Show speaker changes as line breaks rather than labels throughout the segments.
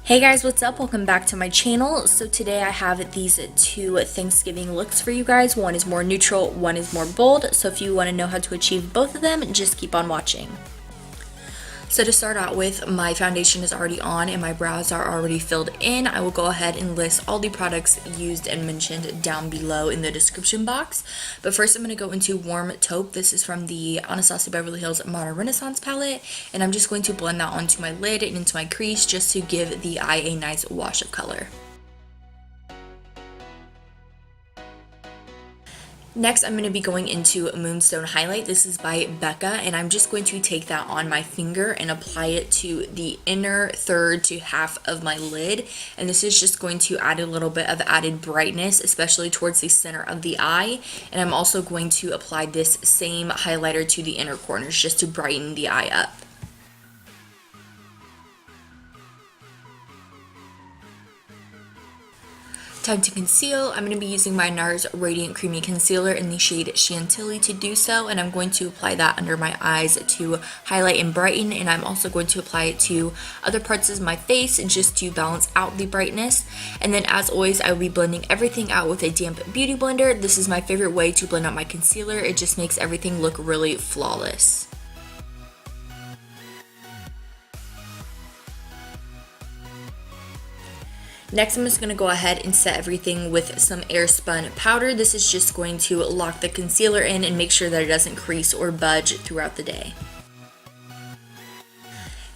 Hey guys, what's up? Welcome back to my channel. So today I have these two Thanksgiving looks for you guys. One is more neutral, one is more bold. So if you want to know how to achieve both of them, just keep on watching. So to start out with, my foundation is already on and my brows are already filled in. I will go ahead and list all the products used and mentioned down below in the description box. But first I'm going to go into Warm Taupe. This is from the Anastasia Beverly Hills Modern Renaissance palette. And I'm just going to blend that onto my lid and into my crease just to give the eye a nice wash of color. Next, I'm going to be going into Moonstone Highlight. This is by Becca, and I'm just going to take that on my finger and apply it to the inner third to half of my lid. And this is just going to add a little bit of added brightness, especially towards the center of the eye. And I'm also going to apply this same highlighter to the inner corners just to brighten the eye up. Time to conceal. I'm going to be using my NARS Radiant Creamy Concealer in the shade Chantilly to do so, and I'm going to apply that under my eyes to highlight and brighten, and I'm also going to apply it to other parts of my face just to balance out the brightness. And then as always, I will be blending everything out with a damp beauty blender. This is my favorite way to blend out my concealer. It just makes everything look really flawless. Next, I'm just going to go ahead and set everything with some air spun powder. This is just going to lock the concealer in and make sure that it doesn't crease or budge throughout the day.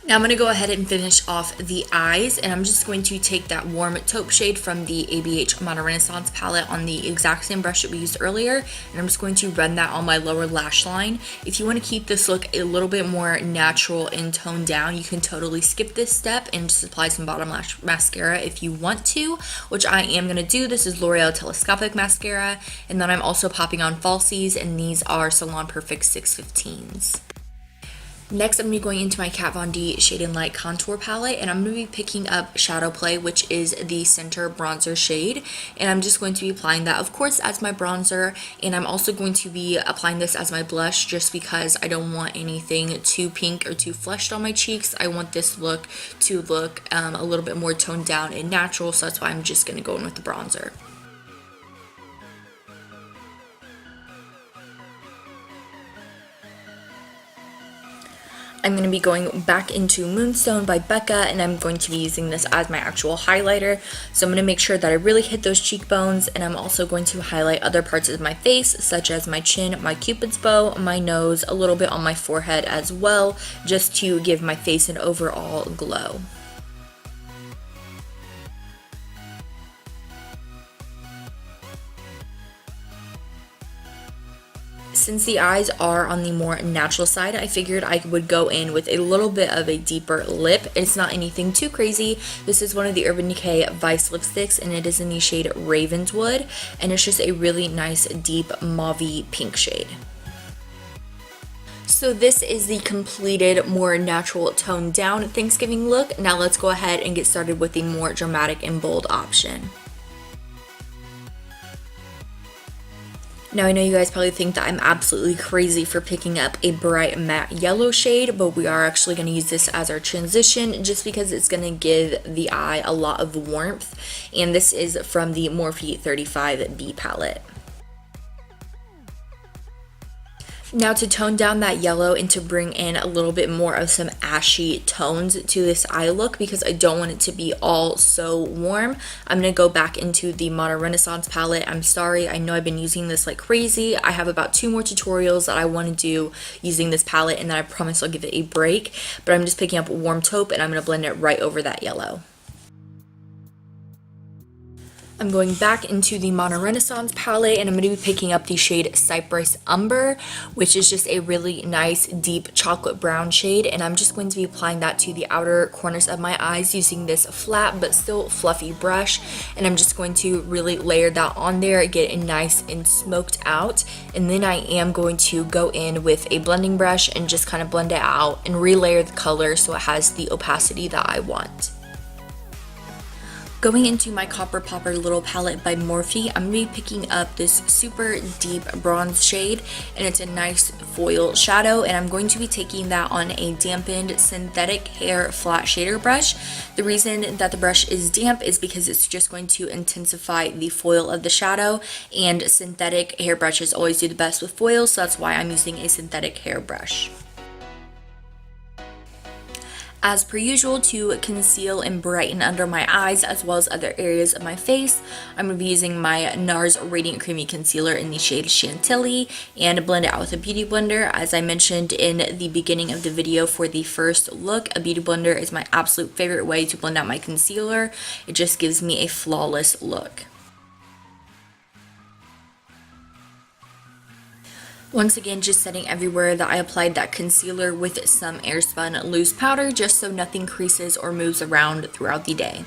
Now I'm going to go ahead and finish off the eyes, and I'm just going to take that Warm Taupe shade from the ABH Modern Renaissance palette on the exact same brush that we used earlier, and I'm just going to run that on my lower lash line. If you want to keep this look a little bit more natural and toned down, you can totally skip this step and just apply some bottom lash mascara if you want to, which I am going to do. This is L'Oreal Telescopic Mascara, and then I'm also popping on falsies, and these are Salon Perfect 615s. Next, I'm going to be going into my Kat Von D Shade and Light Contour Palette, and I'm going to be picking up Shadowplay, which is the center bronzer shade, and I'm just going to be applying that, of course, as my bronzer, and I'm also going to be applying this as my blush just because I don't want anything too pink or too flushed on my cheeks. I want this look to look a little bit more toned down and natural, so that's why I'm just going to go in with the bronzer. I'm going to be going back into Moonstone by Becca, and I'm going to be using this as my actual highlighter. So I'm going to make sure that I really hit those cheekbones, and I'm also going to highlight other parts of my face, such as my chin, my cupid's bow, my nose, a little bit on my forehead as well, just to give my face an overall glow. Since the eyes are on the more natural side, I figured I would go in with a little bit of a deeper lip. It's not anything too crazy. This is one of the Urban Decay Vice lipsticks, and it is in the shade Ravenswood, and it's just a really nice deep mauve-y pink shade. So this is the completed, more natural, toned down Thanksgiving look. Now let's go ahead and get started with the more dramatic and bold option. Now I know you guys probably think that I'm absolutely crazy for picking up a bright matte yellow shade, but we are actually going to use this as our transition just because it's going to give the eye a lot of warmth, and this is from the Morphe 35B palette. Now to tone down that yellow and to bring in a little bit more of some ashy tones to this eye look, because I don't want it to be all so warm, I'm going to go back into the Modern Renaissance palette. I'm sorry, I know I've been using this like crazy. I have about 2 more tutorials that I want to do using this palette, and then I promise I'll give it a break, but I'm just picking up Warm Taupe and I'm going to blend it right over that yellow. I'm going back into the Modern Renaissance palette, and I'm going to be picking up the shade Cyprus Umber, which is just a really nice deep chocolate brown shade, and I'm just going to be applying that to the outer corners of my eyes using this flat but still fluffy brush, and I'm just going to really layer that on there, get it nice and smoked out, and then I am going to go in with a blending brush and just kind of blend it out and relayer the color so it has the opacity that I want. Going into my Copper Popper Little Palette by Morphe, I'm going to be picking up this super deep bronze shade, and it's a nice foil shadow, and I'm going to be taking that on a dampened synthetic hair flat shader brush. The reason that the brush is damp is because it's just going to intensify the foil of the shadow, and synthetic hair brushes always do the best with foil, so that's why I'm using a synthetic hair brush. As per usual, to conceal and brighten under my eyes as well as other areas of my face, I'm going to be using my NARS Radiant Creamy Concealer in the shade Chantilly and blend it out with a beauty blender. As I mentioned in the beginning of the video for the first look, a beauty blender is my absolute favorite way to blend out my concealer. It just gives me a flawless look. Once again, just setting everywhere that I applied that concealer with some airspun loose powder just so nothing creases or moves around throughout the day.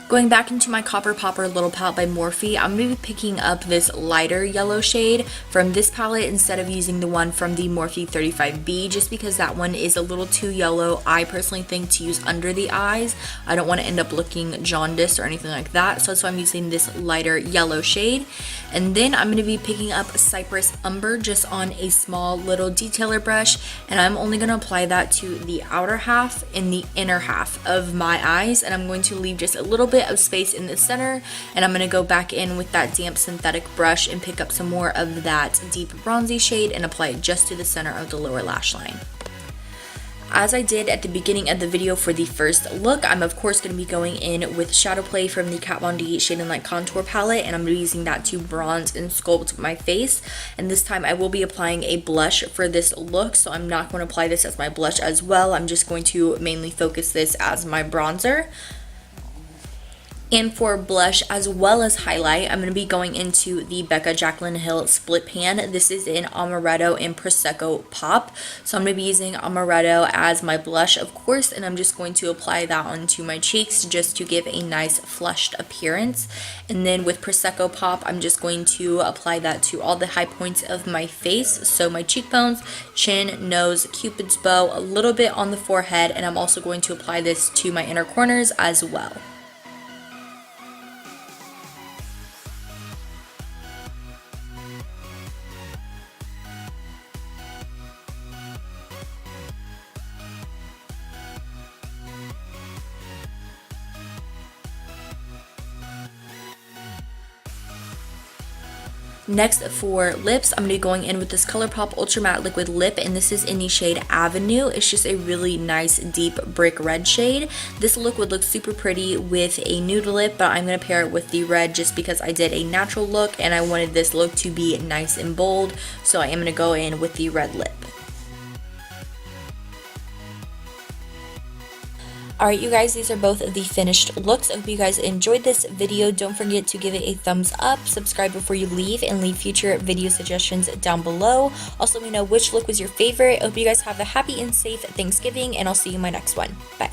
Going back into my Copper Popper Little Palette by Morphe, I'm going to be picking up this lighter yellow shade from this palette instead of using the one from the Morphe 35B, just because that one is a little too yellow, I personally think, to use under the eyes. I don't want to end up looking jaundiced or anything like that, so that's why I'm using this lighter yellow shade. And then I'm going to be picking up Cyprus Umber just on a small little detailer brush, and I'm only going to apply that to the outer half and the inner half of my eyes, and I'm going to leave just a little bit of space in the center, and I'm going to go back in with that damp synthetic brush and pick up some more of that deep bronzy shade and apply it just to the center of the lower lash line. As I did at the beginning of the video for the first look, I'm of course going to be going in with Shadowplay from the Kat Von D Shade and Light Contour Palette, and I'm going to be using that to bronze and sculpt my face. And this time I will be applying a blush for this look, so I'm not going to apply this as my blush as well. I'm just going to mainly focus this as my bronzer. And for blush as well as highlight, I'm going to be going into the Becca Jaclyn Hill Split Pan. This is in Amaretto and Prosecco Pop. So I'm going to be using Amaretto as my blush, of course, and I'm just going to apply that onto my cheeks just to give a nice flushed appearance. And then with Prosecco Pop, I'm just going to apply that to all the high points of my face. So my cheekbones, chin, nose, Cupid's bow, a little bit on the forehead, and I'm also going to apply this to my inner corners as well. Next, for lips, I'm going to be going in with this ColourPop Ultra Matte Liquid Lip, and this is in the shade Avenue. It's just a really nice deep brick red shade. This look would look super pretty with a nude lip, but I'm going to pair it with the red just because I did a natural look and I wanted this look to be nice and bold, so I am going to go in with the red lip. Alright you guys, these are both of the finished looks. I hope you guys enjoyed this video. Don't forget to give it a thumbs up, subscribe before you leave, and leave future video suggestions down below. Also let me know which look was your favorite. I hope you guys have a happy and safe Thanksgiving, and I'll see you in my next one. Bye.